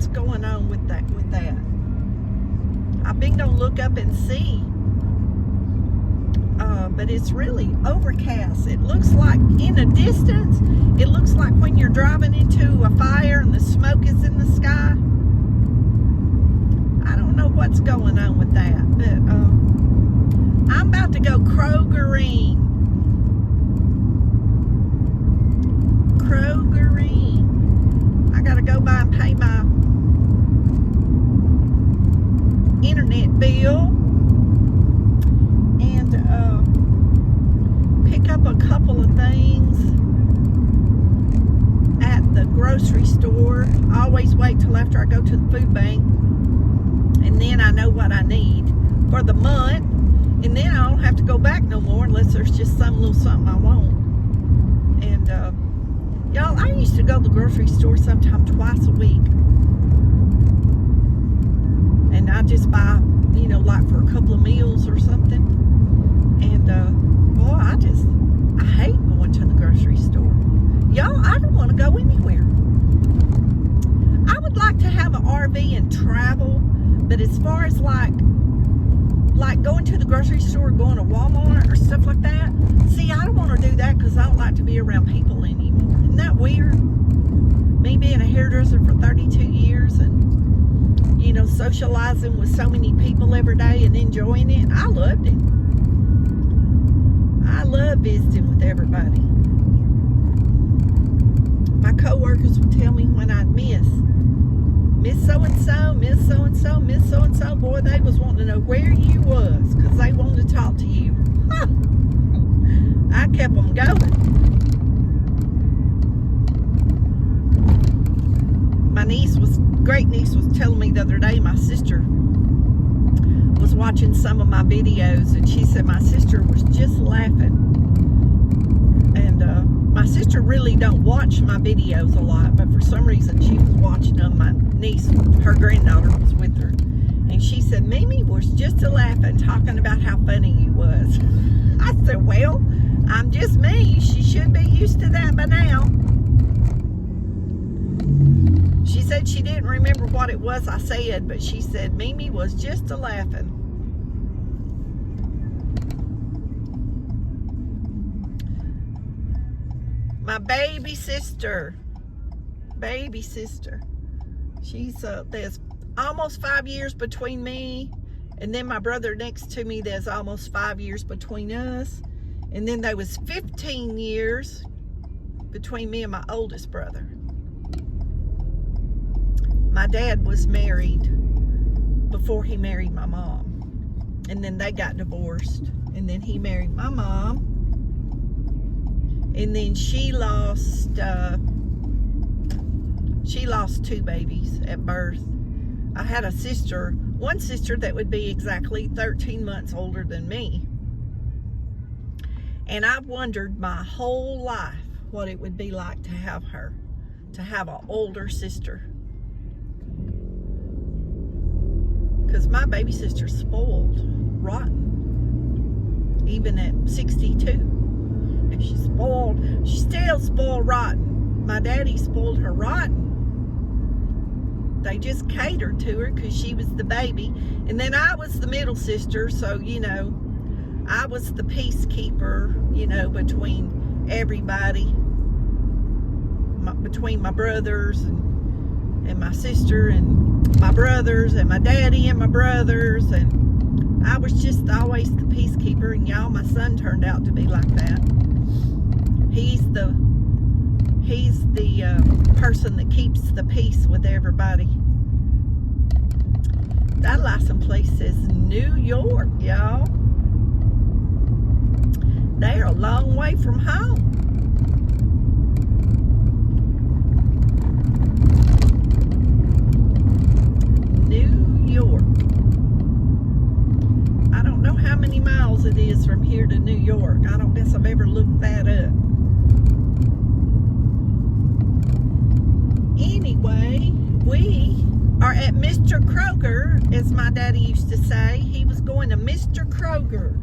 what's going on with that. I've been gonna look up and see, but it's really overcast. It looks like in the distance, it looks like when you're driving into a fire and the smoke is in the sky. I don't know what's going on with that, but I'm about to go Krogerine. I gotta go by and pay my internet bill and pick up a couple of things at the grocery store. I always wait till after I go to the food bank, and then I know what I need for the month, and then I don't have to go back no more unless there's just some little something I want. And y'all, I used to go to the grocery store sometime twice a week. And I just buy, like for a couple of meals or something. And, boy, I hate going to the grocery store. Y'all, I don't want to go anywhere. I would like to have an RV and travel, but as far as like going to the grocery store, going to Walmart or stuff like that, see, I don't want to do that because I don't like to be around people anymore. Isn't that weird? Me being a hairdresser for 32 years and, socializing with so many people every day and enjoying it, I loved it. I love visiting with everybody. My co-workers would tell me when I'd miss so-and-so, miss so-and-so, miss so-and-so. Boy, they was wanting to know where you was because they wanted to talk to you. Huh. I kept them going. My great niece was telling me the other day, my sister was watching some of my videos, and she said my sister was just laughing. And my sister really don't watch my videos a lot, but for some reason she was watching them. My niece, her granddaughter, was with her, and she said Mimi was just a laughing, talking about how funny you was. I said, well, I'm just me. She should be used to that by now. She said she didn't remember what it was I said, but she said Mimi was just a laughing. My baby sister. She's there's almost 5 years between me, and then my brother next to me, there's almost 5 years between us, and then there was 15 years between me and my oldest brother. My dad was married before he married my mom, and then they got divorced, and then he married my mom, and then she lost 2 babies at birth. I had one sister that would be exactly 13 months older than me, and I've wondered my whole life what it would be like to have an older sister. Because my baby sister's spoiled rotten, even at 62. And she's still spoiled rotten. My daddy spoiled her rotten. They just catered to her because she was the baby. And then I was the middle sister, so, I was the peacekeeper, between everybody, between my brothers and my sister and my brothers and my daddy and my brothers, and I was just always the peacekeeper. And y'all, my son turned out to be like that. He's the person that keeps the peace with everybody. That license plate says New York, y'all. They're a long way from home. York. I don't know how many miles it is from here to New York. I don't guess I've ever looked that up. Anyway, we are at Mr. Kroger, as my daddy used to say. He was going to Mr. Kroger.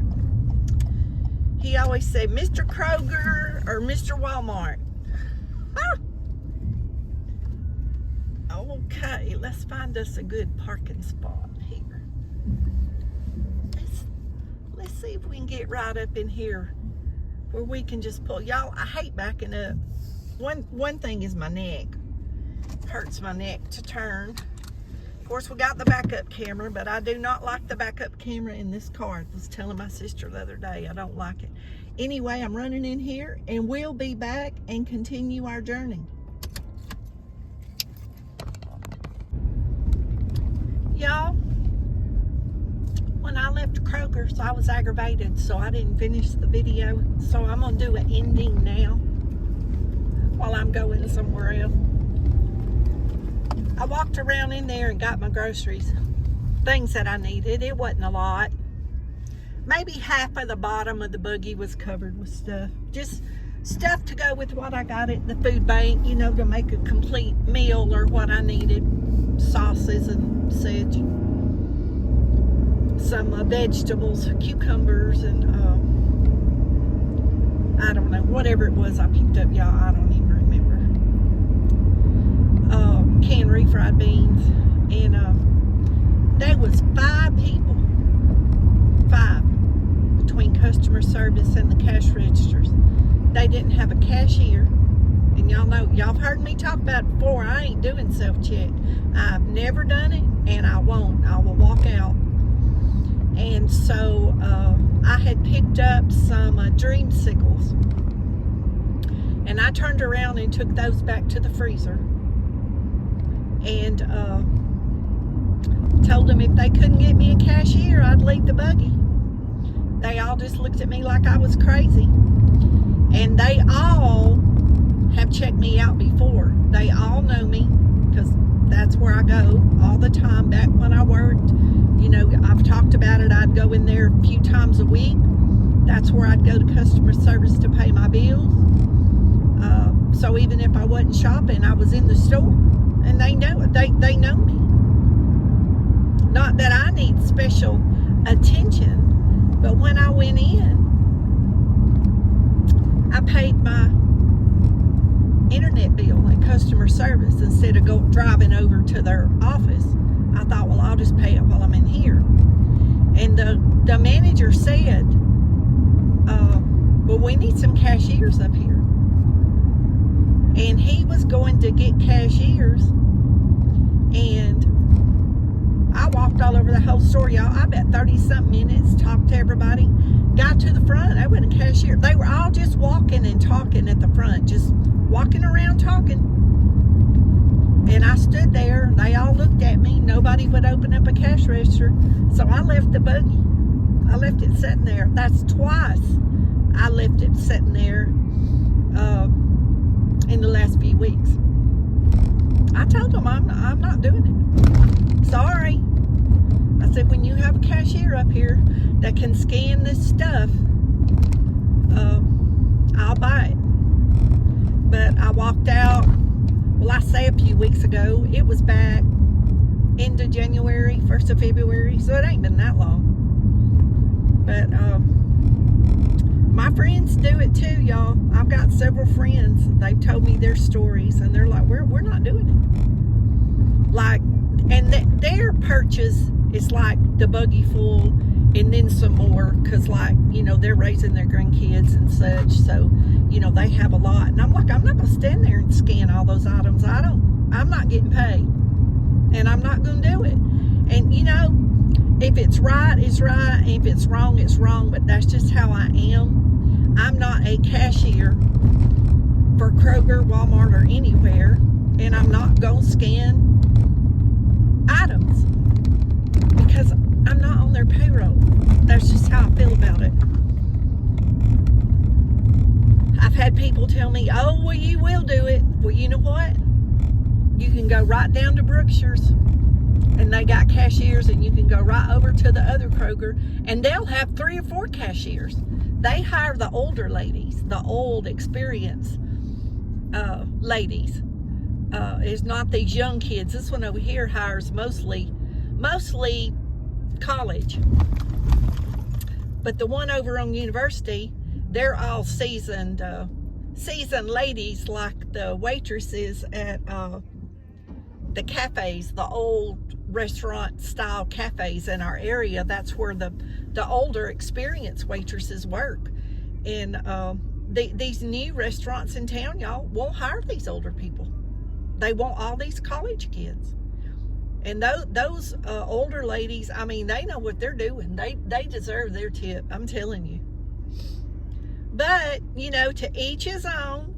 He always said Mr. Kroger or Mr. Walmart. Ah. Okay, let's find us a good parking spot here. Let's see if we can get right up in here where we can just pull. Y'all, I hate backing up. One thing is my neck. Hurts my neck to turn. Of course, we got the backup camera, but I do not like the backup camera in this car. I was telling my sister the other day, I don't like it. Anyway, I'm running in here, and we'll be back and continue our journey. Y'all, when I left Kroger's, I was aggravated, so I didn't finish the video. So I'm gonna do an ending now while I'm going somewhere else. I walked around in there and got my groceries, things that I needed. It wasn't a lot. Maybe half of the bottom of the buggy was covered with stuff. Just stuff to go with what I got at the food bank, you know, to make a complete meal or what I needed. Sauces and such. Some vegetables, cucumbers, and I don't know, whatever it was I picked up, y'all, I don't even remember. Canned refried beans, and there was 5 people, 5, between customer service and the cash registers. They didn't have a cashier, and y'all know, y'all have heard me talk about it before, I ain't doing self-check. I've never done it, and I won't. I will walk out. And so I had picked up some dreamsicles, and I turned around and took those back to the freezer, and told them if they couldn't get me a cashier, I'd leave the buggy. They all just looked at me like I was crazy, and they all have checked me out before. They all know me, because that's where I go all the time. Back when I worked, you know, I've talked about it, I'd go in there a few times a week. That's where I'd go to customer service to pay my bills. So even if I wasn't shopping, I was in the store, and they know it. They know me. Not that I need special attention, but when I went in, I paid my internet bill at customer service instead of driving over to their office. I thought, well, I'll just pay it while I'm in here. And the manager said, well, we need some cashiers up here. And he was going to get cashiers, and I walked all over the whole store, y'all. I bet 30-something minutes, talked to everybody, got to the front. I wasn't a cashier. They were all just walking and talking at the front, just walking around talking. And I stood there, they all looked at me. Nobody would open up a cash register. So I left the buggy. I left it sitting there. That's twice I left it sitting there in the last few weeks. I told them I'm not doing it. Sorry. I said, when you have a cashier up here that can scan this stuff, I'll buy it. But I walked out, well, I say a few weeks ago. It was back end of January, 1st of February, so it ain't been that long. But my friends do it too, y'all. I've got several friends. They've told me their stories, and they're like, we're not doing it. Like, and their purchase is like the buggy full and then some more, because, like, you know, they're raising their grandkids and such, so, you know, they have a lot. And I'm like, I'm not going to stand there and scan all those items. I'm not getting paid, and I'm not going to do it. And, you know, if it's right, it's right. If it's wrong, it's wrong. But that's just how I am. I'm not a cashier for Kroger, Walmart, or anywhere. And I'm not going to scan items because I'm not on their payroll. That's just how I feel about it. I've had people tell me, oh, well, you will do it. Well, you know what? You can go right down to Brookshire's, and they got cashiers, and you can go right over to the other Kroger, and they'll have 3 or 4 cashiers. They hire the older ladies, the old, experienced ladies. It's not these young kids. This one over here hires mostly college. But the one over on University, they're all seasoned ladies, like the waitresses at the cafes, the old restaurant style cafes in our area. That's where the older experienced waitresses work. And these new restaurants in town, y'all, won't hire these older people. They want all these college kids. And those older ladies, I mean, they know what they're doing. They deserve their tip, I'm telling you. But, you know, to each his own.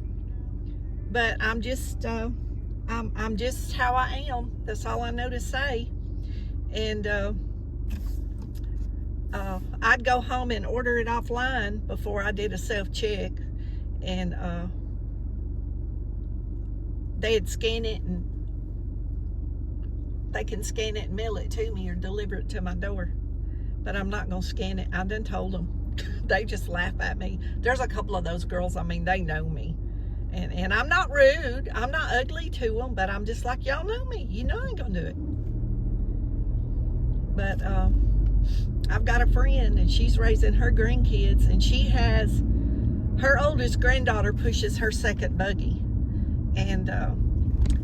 But I'm just how I am. That's all I know to say. And I'd go home and order it offline before I did a self-check. And they'd scan it, and they can scan it and mail it to me or deliver it to my door. But I'm not going to scan it. I done told them. They just laugh at me. There's a couple of those girls, I mean, they know me. And I'm not rude. I'm not ugly to them, but I'm just like, y'all know me. You know I ain't going to do it. But I've got a friend, and she's raising her grandkids, and she has, her oldest granddaughter pushes her second buggy. And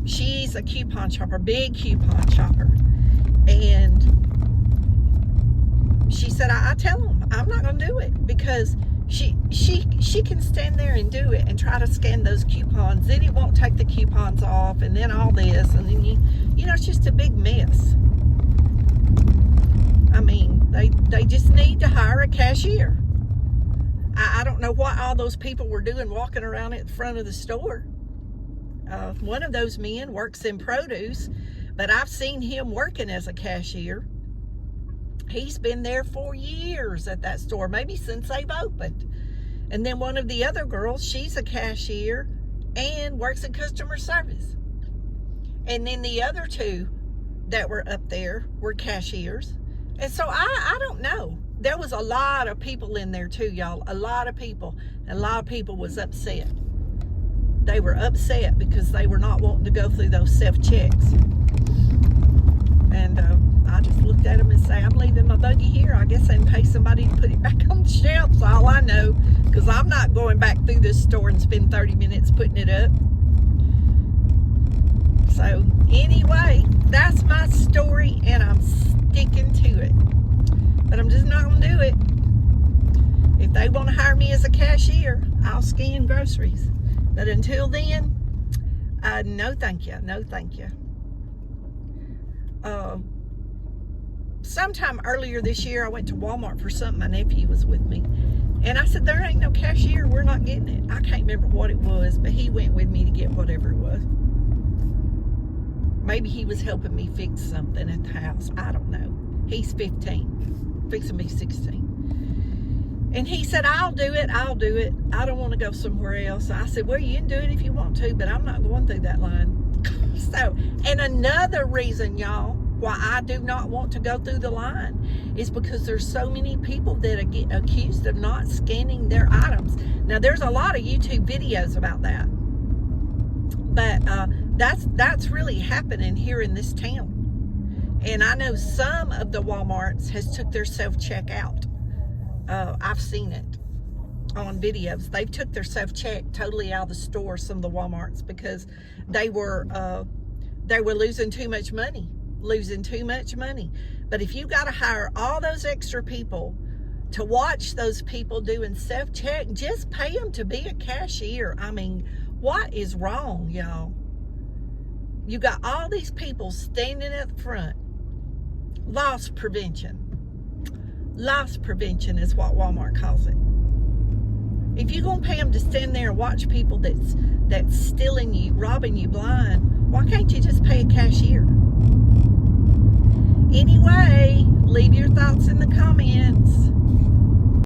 she's a coupon shopper, big coupon shopper. And she said, I tell them I'm not going to do it, because she can stand there and do it and try to scan those coupons. Then it won't take the coupons off, and then all this, and then you know, it's just a big mess. I mean, they just need to hire a cashier. I don't know what all those people were doing walking around at the front of the store. One of those men works in produce, but I've seen him working as a cashier. He's been there for years at that store, maybe since they've opened. And then one of the other girls, she's a cashier and works in customer service. And then the other two that were up there were cashiers. And so I don't know. There was a lot of people in there too, y'all. A lot of people. And a lot of people was upset. They were upset because they were not wanting to go through those self-checks. And I just looked at them and say, I'm leaving my buggy here. I guess I can pay somebody to put it back on the shelves. All I know, because I'm not going back through this store and spend 30 minutes putting it up. So anyway, that's my story, and I'm sticking to it. But I'm just not going to do it. If they want to hire me as a cashier, I'll scan groceries. But until then, no thank you. No thank you. Sometime earlier this year, I went to Walmart for something. My nephew was with me. And I said, there ain't no cashier. We're not getting it. I can't remember what it was, but he went with me to get whatever it was. Maybe he was helping me fix something at the house. I don't know. He's 15, fixing to be 16. And he said, I'll do it. I'll do it. I don't want to go somewhere else. I said, well, you can do it if you want to, but I'm not going through that line. So, and another reason, y'all, why I do not want to go through the line is because there's so many people that get accused of not scanning their items. Now, there's a lot of YouTube videos about that. But that's really happening here in this town. And I know some of the Walmarts has took their self-check out. I've seen it on videos. They've took their self-check totally out of the store, some of the Walmarts, because they were losing too much money. But if you got to hire all those extra people to watch those people doing self-check, just pay them to be a cashier. I mean, what is wrong, y'all? You got all these people standing at the front. Loss prevention. Loss prevention is what Walmart calls it. If you're going to pay them to stand there and watch people that's stealing you, robbing you blind, why can't you just pay a cashier? Anyway, leave your thoughts in the comments.